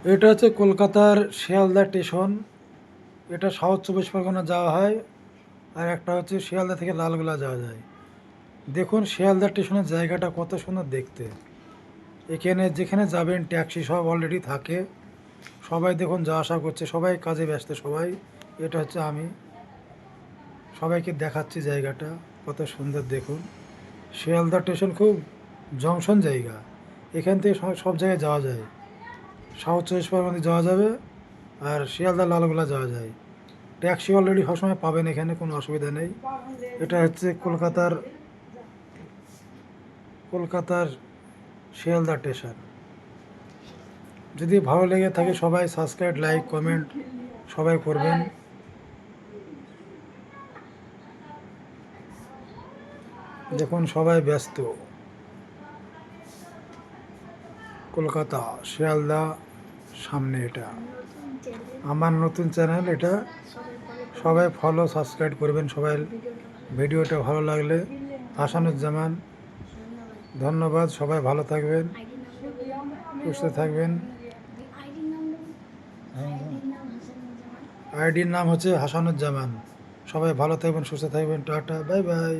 এটা হচ্ছে কলকাতার শিয়ালদা স্টেশন। এটা সাউথ চব্বিশ পরগনা যাওয়া হয়, আর একটা হচ্ছে শিয়ালদা থেকে লালগোলা যাওয়া যায়। দেখুন শিয়ালদা স্টেশনের জায়গাটা কত সুন্দর দেখতে। এখানে যেখানে যাবেন ট্যাক্সি সব অলরেডি থাকে, সবাই দেখুন যাওয়া আসা করছে, সবাই কাজে ব্যস্ত সবাই। এটা হচ্ছে আমি সবাইকে দেখাচ্ছি জায়গাটা কত সুন্দর দেখুন। শিয়ালদা স্টেশন খুব জংশন জায়গা, এখান থেকে সব সব জায়গায় যাওয়া যায়। সাউথ চব্বিশ পরগনা যাওয়া যাবে, আর শিয়ালদা লালগোলা যাওয়া যায়। ট্যাক্সি অলরেডি সবসময় পাবেন, এখানে কোনো অসুবিধা নেই। এটা হচ্ছে কলকাতার শিয়ালদা স্টেশন। যদি ভালো লেগে থাকে সবাই সাবস্ক্রাইব, লাইক, কমেন্ট সবাই করবেন। দেখুন সবাই ব্যস্ত। কলকাতা শিয়ালদা সামনে এটা আমার নতুন চ্যানেল। এটা সবাই ফলো সাবস্ক্রাইব করবেন সবাই। ভিডিওটা ভালো লাগলে হাসানুজ্জামান, ধন্যবাদ। সবাই ভালো থাকবেন, সুস্থ থাকবেন। আইডির নাম হচ্ছে হাসানুজ্জামান। সবাই ভালো থাকবেন, সুস্থ থাকবেন। Tata, bye bye.